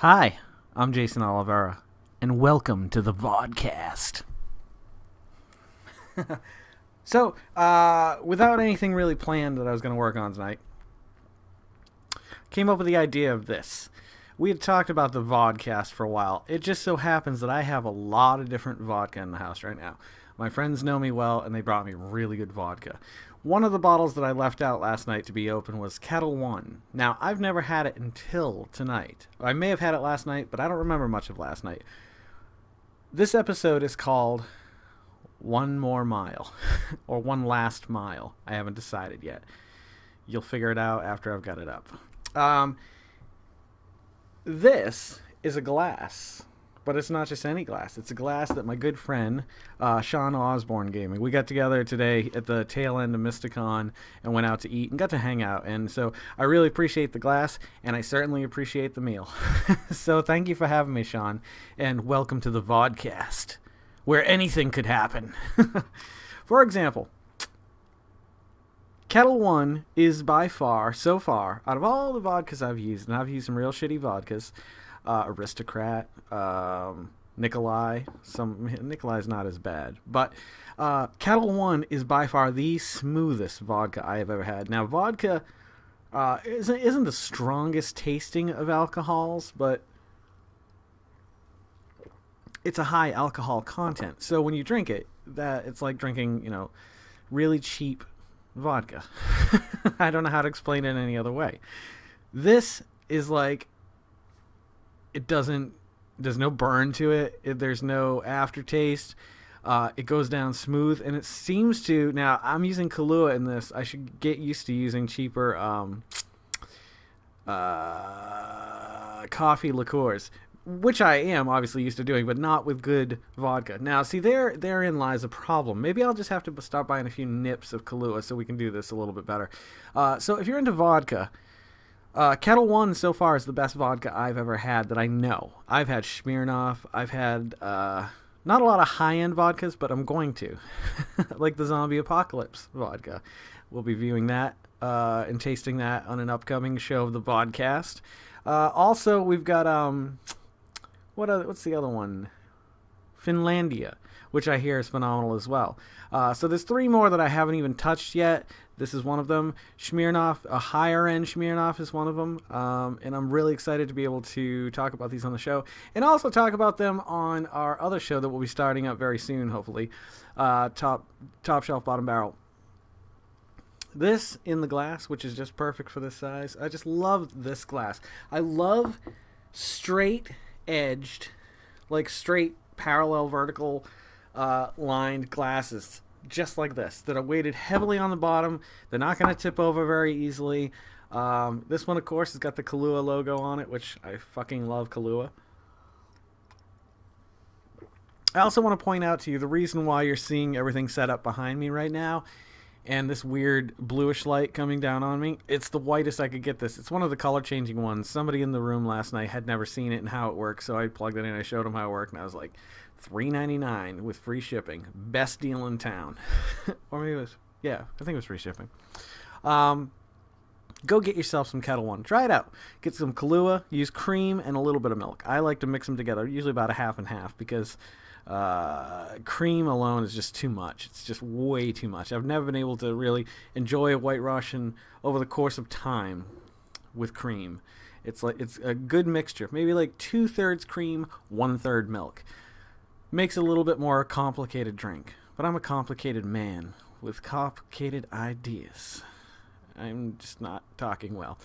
Hi, I'm Jason Oliveira, and welcome to the Vodkast. Without anything really planned that I was going to work on tonight, came up with the idea of this. We had talked about the Vodkast for a while. It just so happens that I have a lot of different vodka in the house right now. My friends know me well, and they brought me really good vodka. One of the bottles that I left out last night to be open was Kettle One. Now, I've never had it until tonight. I may have had it last night, but I don't remember much of last night. This episode is called One More Mile, or One Last Mile. I haven't decided yet. You'll figure it out after I've got it up. This is a glass. But it's not just any glass. It's a glass that my good friend, Sean Osborne, gave me. We got together today at the tail end of Mysticon and went out to eat and got to hang out. And so I really appreciate the glass, and I certainly appreciate the meal. So thank you for having me, Sean, and welcome to the Vodcast, where anything could happen. For example, Kettle One is by far, so far, out of all the vodkas I've used, and I've used some real shitty vodkas, Aristocrat, Nikolai. Nikolai's not as bad, but Kettle One is by far the smoothest vodka I have ever had. Now, vodka isn't the strongest tasting of alcohols, but it's a high alcohol content. So when you drink it, it's like drinking, really cheap vodka. I don't know how to explain it any other way. This is like, there's no burn to it. There's no aftertaste. It goes down smooth, and it seems to, now I'm using Kahlua in this. I should get used to using cheaper coffee liqueurs, which I am obviously used to doing, but not with good vodka. Now, see, therein lies a problem. Maybe I'll just have to start buying a few nips of Kahlua so we can do this a little bit better. So if you're into vodka, Kettle One so far is the best vodka I've ever had that I know. I've had Smirnoff. I've had not a lot of high-end vodkas, but I'm going to. Like the Zombie Apocalypse vodka. We'll be viewing that and tasting that on an upcoming show of the Vodcast. Also, we've got, what's the other one? Finlandia, which I hear is phenomenal as well. So there's three more that I haven't even touched yet. This is one of them. Smirnoff, a higher-end Smirnoff is one of them. And I'm really excited to be able to talk about these on the show. And also talk about them on our other show that we'll be starting up very soon, hopefully. Top Shelf, Bottom Barrel. This in the glass, which is just perfect for this size. I just love this glass. I love straight-edged, like straight, parallel, vertical lined glasses. Just like this, that are weighted heavily on the bottom. They're not going to tip over very easily. This one, of course, has got the Kahlua logo on it, which I fucking love Kahlua. I also want to point out to you the reason why you're seeing everything set up behind me right now and this weird bluish light coming down on me. It's the whitest I could get this. It's one of the color changing ones. Somebody in the room last night had never seen it and how it works, so I plugged it in. I showed them how it worked, and I was like, $3.99 with free shipping. Best deal in town. Or maybe it was, yeah, I think it was free shipping. Go get yourself some Kettle One. Try it out. Get some Kahlua. Use cream and a little bit of milk. I like to mix them together, usually about a half and half, because cream alone is just too much. It's just way too much. I've never been able to really enjoy a White Russian over the course of time with cream. It's a good mixture. Maybe like 2/3 cream, 1/3 milk. Makes it a little bit more complicated drink. But I'm a complicated man with complicated ideas. I'm just not talking well.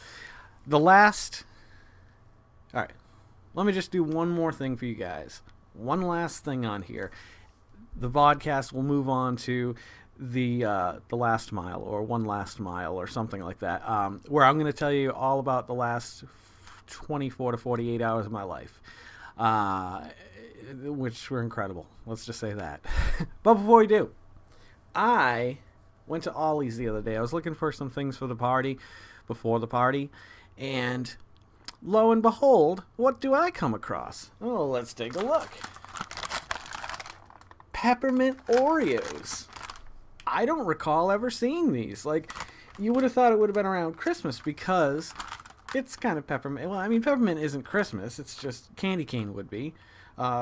Alright. Let me just do one more thing for you guys. One last thing on here. The Vodcast will move on to the last mile, or one last mile, or something like that, where I'm going to tell you all about the last 24 to 48 hours of my life. Which were incredible. Let's just say that. But before we do, I went to Ollie's the other day. I was looking for some things for the party, before the party, and lo and behold, what do I come across? Oh, let's take a look. Peppermint Oreos. I don't recall ever seeing these. Like, you would have thought it would have been around Christmas because it's kind of peppermint. Well, I mean, peppermint isn't Christmas. It's just candy cane would be,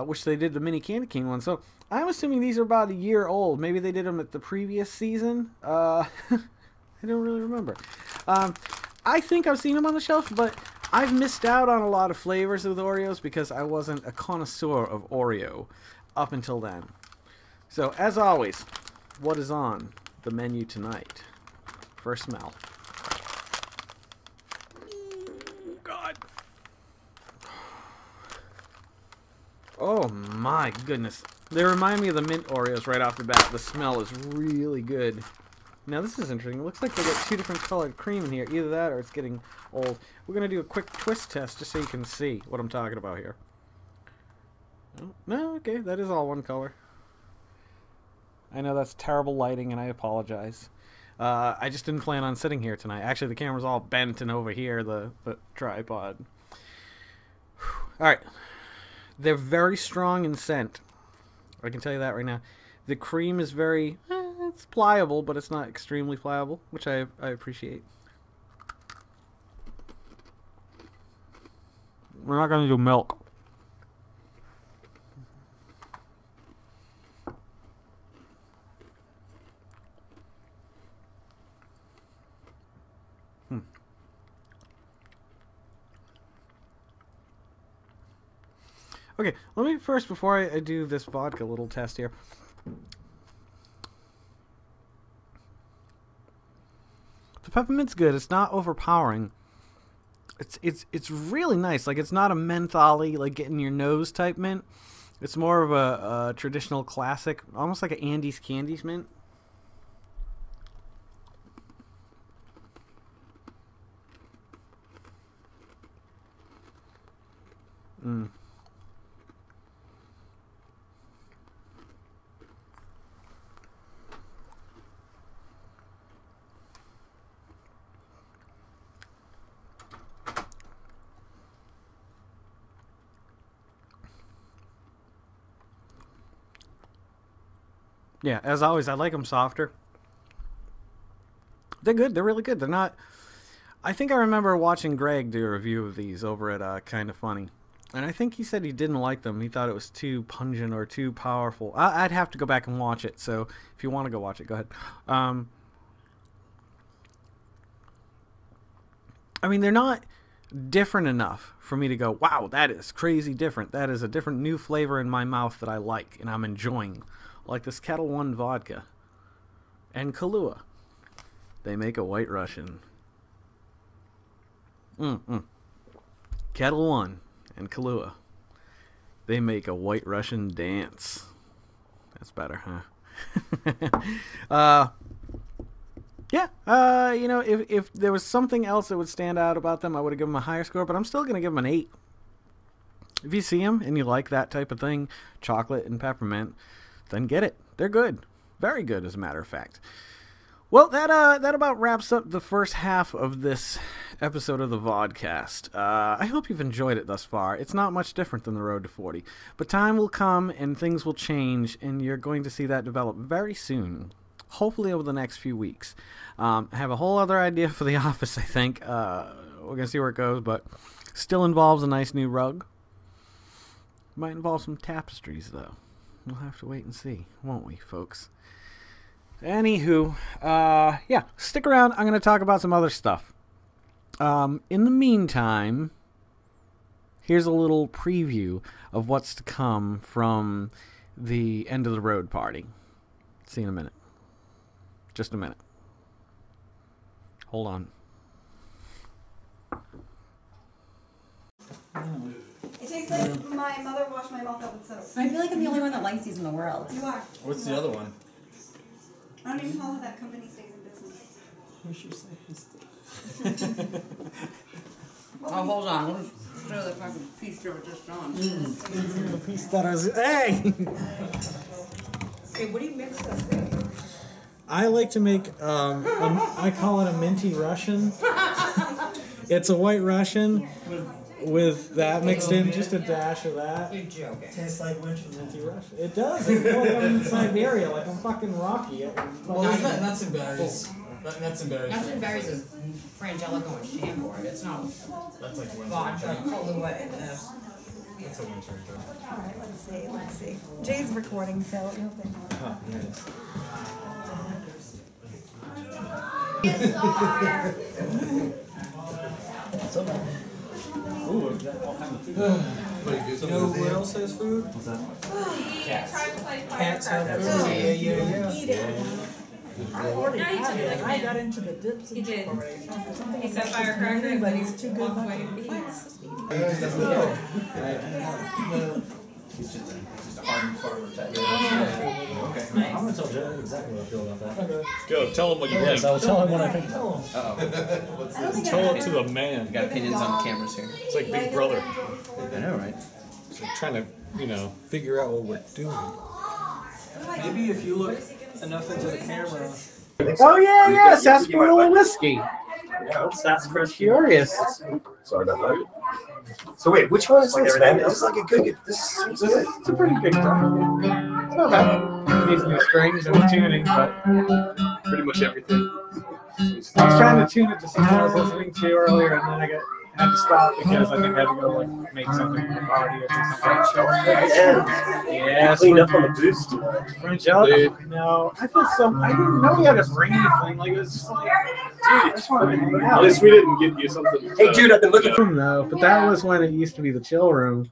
which they did the mini candy cane one. So I'm assuming these are about a year old. Maybe they did them at the previous season. I don't really remember. I think I've seen them on the shelf, but I've missed out on a lot of flavors of the Oreos because I wasn't a connoisseur of Oreo up until then. So, as always, what is on the menu tonight? First smell. God. Oh my goodness. They remind me of the mint Oreos right off the bat. The smell is really good. Now this is interesting. It looks like they got two different colored cream in here. Either that or it's getting old. We're going to do a quick twist test just so you can see what I'm talking about here. Oh, no, okay, that is all one color. I know that's terrible lighting and I apologize. I just didn't plan on sitting here tonight. Actually, the camera's all bent and over here, the tripod. Alright. They're very strong in scent. I can tell you that right now. The cream is very... it's pliable, but it's not extremely pliable, which I appreciate. We're not going to do milk. Okay, let me first, before I do this vodka little test here. The peppermint's good. It's not overpowering. It's really nice. Like, it's not a mentholy, like, get in your nose type mint. It's more of a traditional classic, almost like an Andes Candies mint. Yeah, as always, I like them softer. They're good. They're really good. They're not... I think I remember watching Greg do a review of these over at Kinda Funny. And I think he said he didn't like them. He thought it was too pungent or too powerful. I'd have to go back and watch it. So if you want to go watch it, go ahead. I mean, they're not different enough for me to go, wow, that is crazy different. That is a different new flavor in my mouth that I like and I'm enjoying. Like this Kettle One vodka and Kahlua. They make a White Russian. Kettle One and Kahlua. They make a White Russian dance. That's better, huh? You know, if there was something else that would stand out about them, I would have given them a higher score, but I'm still going to give them an 8. If you see them and you like that type of thing, chocolate and peppermint, then get it. They're good. Very good, as a matter of fact. Well, that about wraps up the first half of this episode of the Vodcast. I hope you've enjoyed it thus far. It's not much different than the Road to 40. But time will come and things will change, and you're going to see that develop very soon. Hopefully over the next few weeks. I have a whole other idea for the office, I think. We're going to see where it goes, but still involves a nice new rug. Might involve some tapestries, though. We'll have to wait and see, won't we, folks? Anywho, yeah, stick around. I'm going to talk about some other stuff. In the meantime, here's a little preview of what's to come from the End of the Road party. See you in a minute. Just a minute. Hold on. It tastes like my mother washed my mouth out with soap. I feel like I'm the only one that likes these in the world. You are. What's the other one? I don't even know how that company stays in business. Who should say his? Oh, hold on. Let's show the fucking piece there with just on. Piece stutters. Hey! Okay, what do you mix this thing? I like to make, I call it a minty Russian. It's a White Russian with that mixed in, just a dash of that. You're joking. Tastes like winter Minty Russian. It does. It's like I'm in Siberia, like I'm fucking Rocky. Well, that's nuts and berries. Nuts and berries. Nuts and berries is Frangelico and Chambord. It's not That's like one vodka, Kahlua, and That's a winter drink. Alright, let's see. Jay's recording, so you'll think. Oh, nice. Ooh, that all kind of food. You know what else has food? What's that? Cats. Cats have food. Yeah. Eat it. I already had it. I got into the dips and He did. already. He said firecracker, and but then he's too good. walked away. He's just a hardened farmer type. Okay. I'm gonna tell Joe exactly what I feel about that. Go, tell him what you Yes, think. I will tell him what I think. Uh-oh. Tell it to the man. Got opinions on the cameras here. It's like Big Brother. I know, right? It's like trying to, figure out what we're doing. Maybe if you look enough into the camera. Oh yeah, sarsaparilla whiskey. Sarsaparilla curious. Sorry about that. So wait, which one is this, man? This is like a good. This is good. It's a pretty good song. It's not bad. It needs new strings and tuning, but Pretty much everything. I was trying to tune it to something I was listening to earlier, and then I had to stop because I think I had to go like make something with the body or something. Yeah, Clean up on the boost. Frangelico. No, I feel so. I didn't know we had to bring anything. Like it was just like, dude, I just want to hang At out. least we didn't give you something. Hey, dude, I've been looking for. Room though, but that was when it used to be the chill room,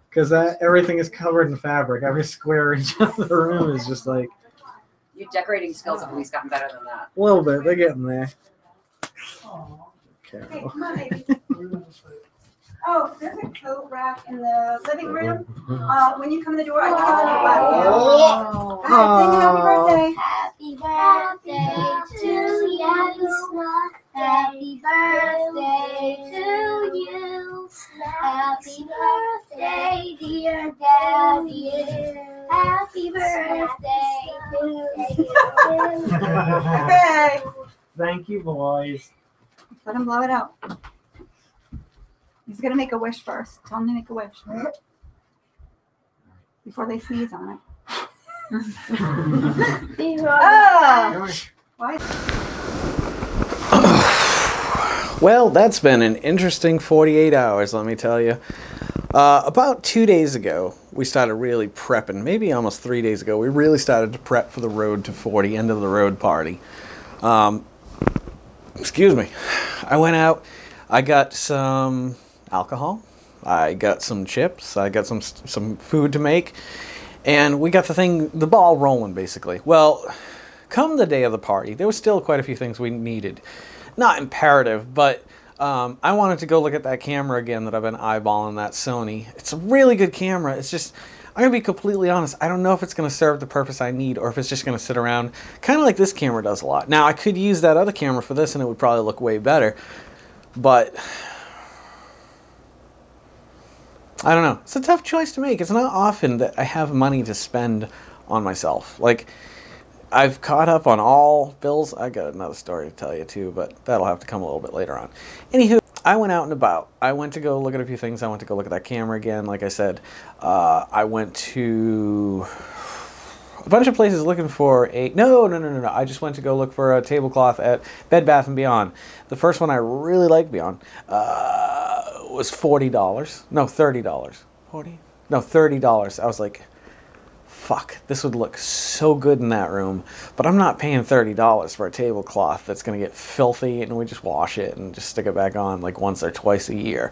because everything is covered in fabric. Every square inch of the room is just like Your decorating skills have at least gotten better than that. a little bit. They're getting there. Okay, Carol. come on, baby. Oh, there's a coat rack in the living room. When you come in the door, I think it's everybody. Oh. Go ahead, sing happy birthday. Happy birthday to you. Happy birthday to you. Happy birthday, dear Daddy. Happy birthday to you. Okay. Thank you, boys. Let him blow it out. He's gonna make a wish first. Tell him to make a wish. Before they sneeze on it. Ah! Why? Well, that's been an interesting 48 hours, let me tell you. About 2 days ago, we started really prepping. Maybe almost 3 days ago, we really started to prep for the road to 40, end of the road party. Excuse me. I went out. I got some alcohol. I got some chips. I got some food to make. And we got the ball rolling, basically. Well, come the day of the party, there was still quite a few things we needed. Not imperative, but I wanted to go look at that camera again that I've been eyeballing, that Sony. It's a really good camera. It's just, I'm going to be completely honest, I don't know if it's going to serve the purpose I need or if it's just going to sit around, kind of like this camera does a lot. Now, I could use that other camera for this and it would probably look way better, but I don't know. It's a tough choice to make. It's not often that I have money to spend on myself. Like, I've caught up on all bills. I got another story to tell you too, but that'll have to come a little bit later on. Anywho, I went out and about. I went to go look at a few things. I went to go look at that camera again, like I said. I went to a bunch of places looking for a... No. I just went to go look for a tablecloth at Bed Bath & Beyond. The first one I really liked Beyond was $40. No, $30. 40? No, $30. I was like, fuck, this would look so good in that room, but I'm not paying $30 for a tablecloth that's going to get filthy and we just wash it and just stick it back on like once or twice a year.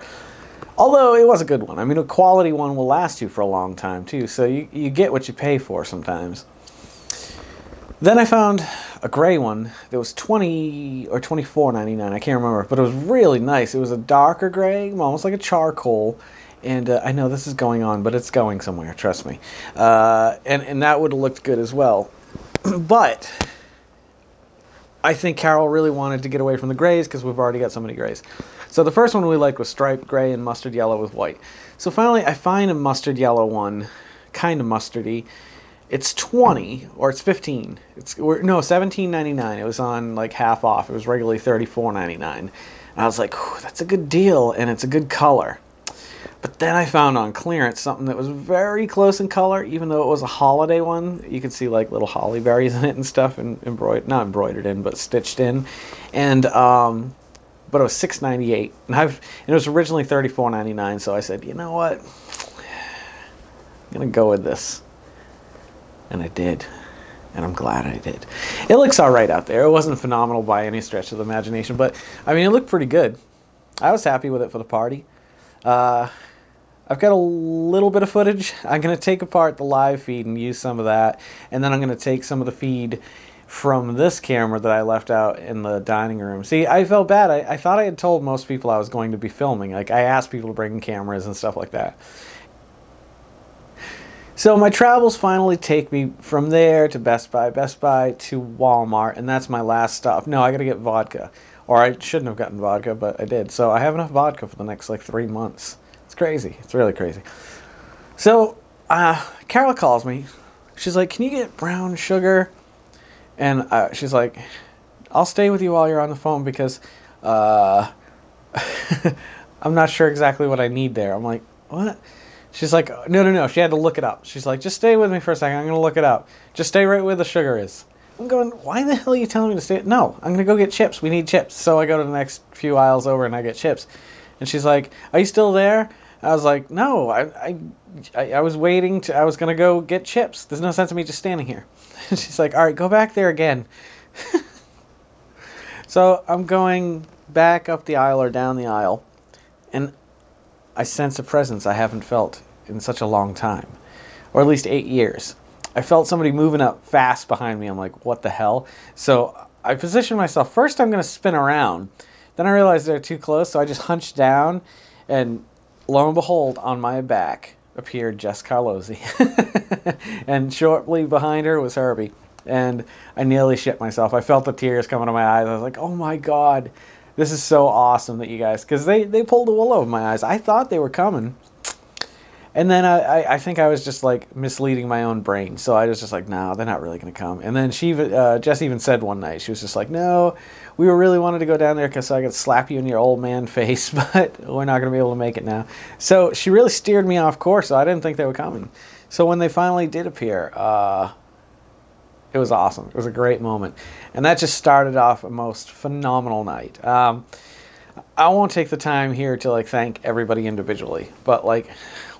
Although it was a good one. I mean, a quality one will last you for a long time too, so you get what you pay for sometimes. Then I found a gray one that was $20 or $24.99, I can't remember, but it was really nice. It was a darker gray, almost like a charcoal. And I know this is going on, but it's going somewhere, trust me. And that would have looked good as well. But I think Carol really wanted to get away from the grays because we've already got so many grays. So the first one we liked was striped gray and mustard yellow with white. So finally I find a mustard yellow one, kind of mustardy. It's 20 or it's 15. No, $17.99. It was on like half off. It was regularly $34.99. And I was like, that's a good deal and it's a good color. But then I found on clearance something that was very close in color, even though it was a holiday one. You could see like little holly berries in it and stuff, and not embroidered in, but stitched in. And but it was $6.98, and it was originally $34.99. So I said, you know what, I'm gonna go with this, and I did, and I'm glad I did. It looks all right out there. It wasn't phenomenal by any stretch of the imagination, but I mean, it looked pretty good. I was happy with it for the party. I've got a little bit of footage. I'm going to take apart the live feed and use some of that. And then I'm going to take some of the feed from this camera that I left out in the dining room. See, I felt bad. I thought I had told most people I was going to be filming. Like, I asked people to bring cameras and stuff like that. So my travels finally take me from there to Best Buy to Walmart, and that's my last stop. No, I got to get vodka. Or I shouldn't have gotten vodka, but I did. So I have enough vodka for the next, like, 3 months. It's crazy. It's really crazy. So, Carol calls me. She's like, can you get brown sugar? And she's like, I'll stay with you while you're on the phone because I'm not sure exactly what I need there. I'm like, what? She's like, no. She had to look it up. She's like, just stay with me for a second. I'm going to look it up. Just stay right where the sugar is. I'm going, why the hell are you telling me to stay? No, I'm going to go get chips. We need chips. So I go to the next few aisles over and I get chips. And she's like, are you still there? I was like, no, I was waiting I was going to go get chips. There's no sense of me just standing here. And she's like, all right, go back there again. So I'm going back up the aisle or down the aisle. And I sense a presence I haven't felt in such a long time. Or at least 8 years. I felt somebody moving up fast behind me. I'm like, what the hell? So I positioned myself. First, I'm going to spin around. Then I realized they're too close, so I just hunched down, and lo and behold, on my back appeared Jess Carlozzi. And shortly behind her was Herbie. And I nearly shit myself. I felt the tears coming to my eyes. I was like, oh my God, this is so awesome that you guys... Because they pulled the wool over my eyes. I thought they were coming. And then I think I was just like misleading my own brain. So I was just like, no, they're not really going to come. And then Jess even said one night, she was just like, no, we were really wanted to go down there because I could slap you in your old man face, but we're not going to be able to make it now. So she really steered me off course. So I didn't think they were coming. So when they finally did appear, it was awesome. It was a great moment. And that just started off a most phenomenal night. I won't take the time here to like thank everybody individually, but like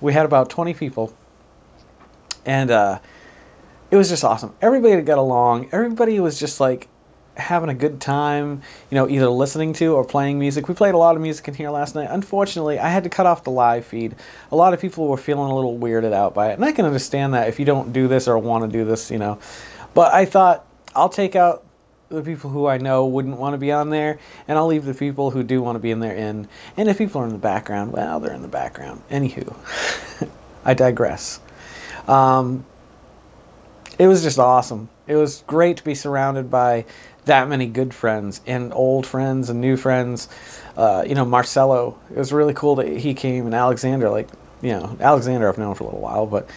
we had about 20 people, and it was just awesome. Everybody got along. Everybody was just like having a good time, you know, either listening to or playing music. We played a lot of music in here last night. Unfortunately, I had to cut off the live feed. A lot of people were feeling a little weirded out by it, and I can understand that if you don't do this or want to do this, you know. But I thought I'll take out the people who I know wouldn't want to be on there, and I'll leave the people who do want to be in there in. And if people are in the background, well, they're in the background. Anywho, I digress. It was just awesome. It was great to be surrounded by that many good friends and old friends and new friends. You know, Marcelo, it was really cool that he came, and Alexander, like, you know, Alexander I've known for a little while, but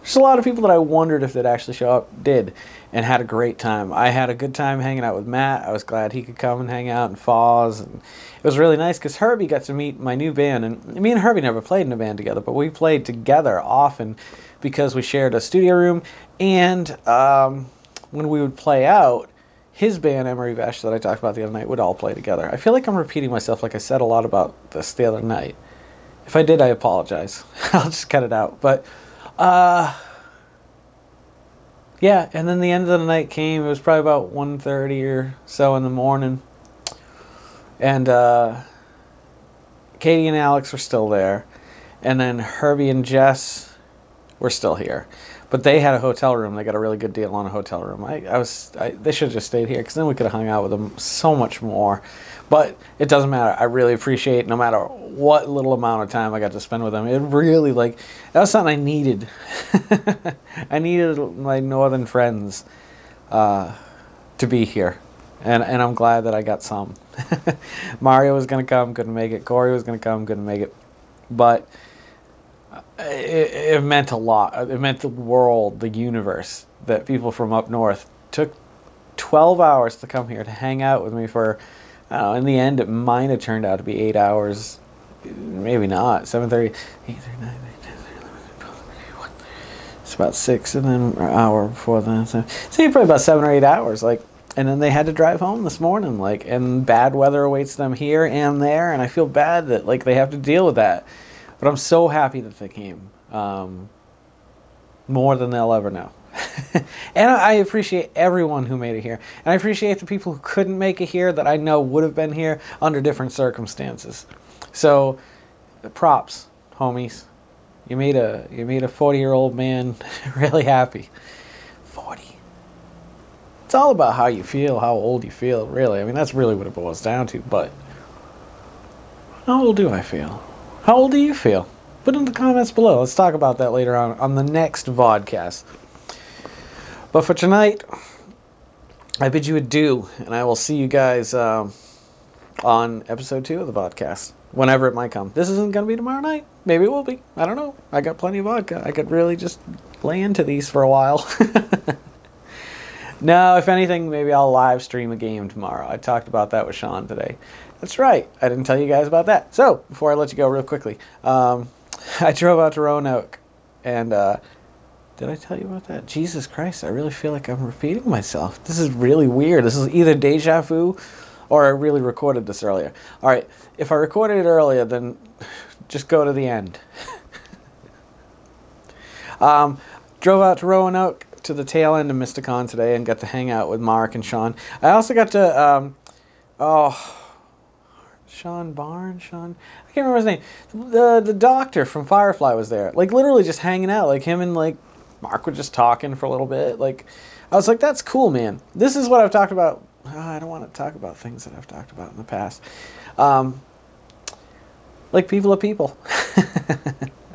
just a lot of people that I wondered if they'd actually show up did, and had a great time. I had a good time hanging out with Matt. I was glad he could come and hang out, and Foz, and it was really nice because Herbie got to meet my new band, and me and Herbie never played in a band together, but we played together often because we shared a studio room, and when we would play out, his band, Emery Vesh, that I talked about the other night, would all play together. I feel like I'm repeating myself, like I said a lot about this the other night. If I did, I apologize. I'll just cut it out, but yeah, and then the end of the night came. It was probably about 1:30 or so in the morning. And Katie and Alex were still there. And then Herbie and Jess were still here. But they had a hotel room. They got a really good deal on a hotel room. They should have just stayed here because then we could have hung out with them so much more. But it doesn't matter. I really appreciate no matter what little amount of time I got to spend with them. It really, like, that was something I needed. I needed my northern friends to be here. And I'm glad that I got some. Mario was going to come, couldn't make it. Corey was going to come, couldn't make it. But it meant a lot. It meant the world, the universe, that people from up north took 12 hours to come here to hang out with me for... I don't know, in the end, it might have turned out to be 8 hours. Maybe not. 7:30, 8:30, 9:30, 10:30, 11:30, 12:30. It's about 6, and then an hour before that. So probably about 7 or 8 hours. Like, And then they had to drive home this morning, like, and bad weather awaits them here and there, and I feel bad that, like, they have to deal with that. But I'm so happy that they came. More than they'll ever know. And I appreciate everyone who made it here. And I appreciate the people who couldn't make it here that I know would have been here under different circumstances. So, props, homies. You made a 40-year-old man really happy. 40. It's all about how you feel, how old you feel, really. I mean, that's really what it boils down to. But how old do I feel? How old do you feel? Put in the comments below. Let's talk about that later on the next Vodcast. But for tonight, I bid you adieu, and I will see you guys on episode 2 of the Vodcast, whenever it might come. This isn't going to be tomorrow night. Maybe it will be. I don't know. I got plenty of vodka. I could really just lay into these for a while. No, if anything, maybe I'll live stream a game tomorrow. I talked about that with Sean today. That's right. I didn't tell you guys about that. So, before I let you go real quickly, I drove out to Roanoke, and did I tell you about that? Jesus Christ, I really feel like I'm repeating myself. This is really weird. This is either deja vu, or I really recorded this earlier. All right, if I recorded it earlier, then just go to the end. Drove out to Roanoke to the tail end of Mysticon today and got to hang out with Mark and Sean. I also got to, Sean Barnes? I can't remember his name. The doctor from Firefly was there. Like, literally just hanging out. Like, him and, like, Mark were just talking for a little bit. Like, I was like, that's cool, man. This is what I've talked about. I don't want to talk about things that I've talked about in the past. Like, people are people.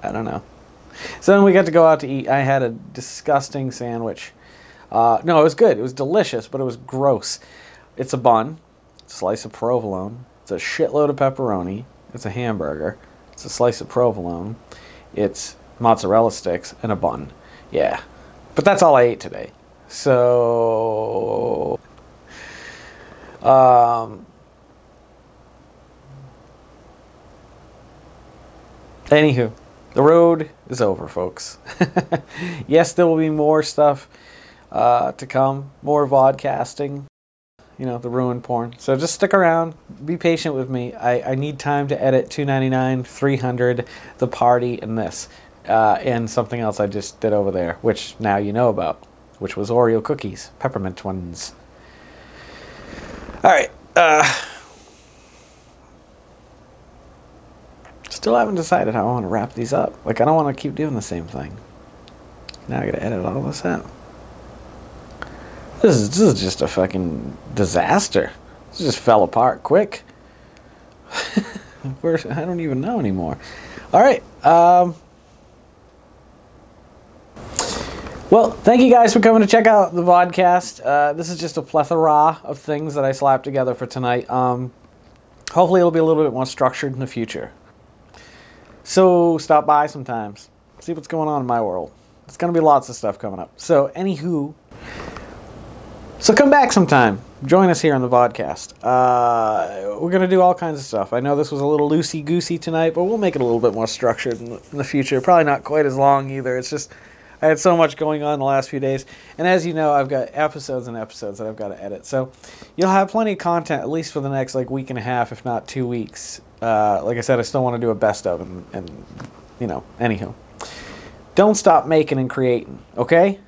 I don't know. So then we got to go out to eat. I had a disgusting sandwich. No, it was good. It was delicious, but it was gross. It's a bun, a slice of provolone. It's a shitload of pepperoni. It's a hamburger. It's a slice of provolone. It's mozzarella sticks and a bun. Yeah. But that's all I ate today. So... Anywho, the road is over, folks. Yes, there will be more stuff to come. More vodcasting. You know, the ruin porn. So just stick around. Be patient with me. I need time to edit 299, 300, the party, and this. And something else I just did over there, which now you know about. Which was Oreo cookies. Peppermint ones. Alright. Still haven't decided how I want to wrap these up. Like, I don't want to keep doing the same thing. Now I gotta edit all this out. This is just a fucking disaster. This just fell apart quick. I don't even know anymore. Alright. Well, thank you guys for coming to check out the Vodcast. This is just a plethora of things that I slapped together for tonight. Hopefully it'll be a little bit more structured in the future. So stop by sometimes. See what's going on in my world. There's going to be lots of stuff coming up. So anywho, so come back sometime. Join us here on the Vodcast. We're going to do all kinds of stuff. I know this was a little loosey-goosey tonight, but we'll make it a little bit more structured in the future. Probably not quite as long either. It's just I had so much going on the last few days. And as you know, I've got episodes and episodes that I've got to edit. So you'll have plenty of content, at least for the next like week and a half, if not 2 weeks. Like I said, I still want to do a best of and you know, anywho. Don't stop making and creating, okay?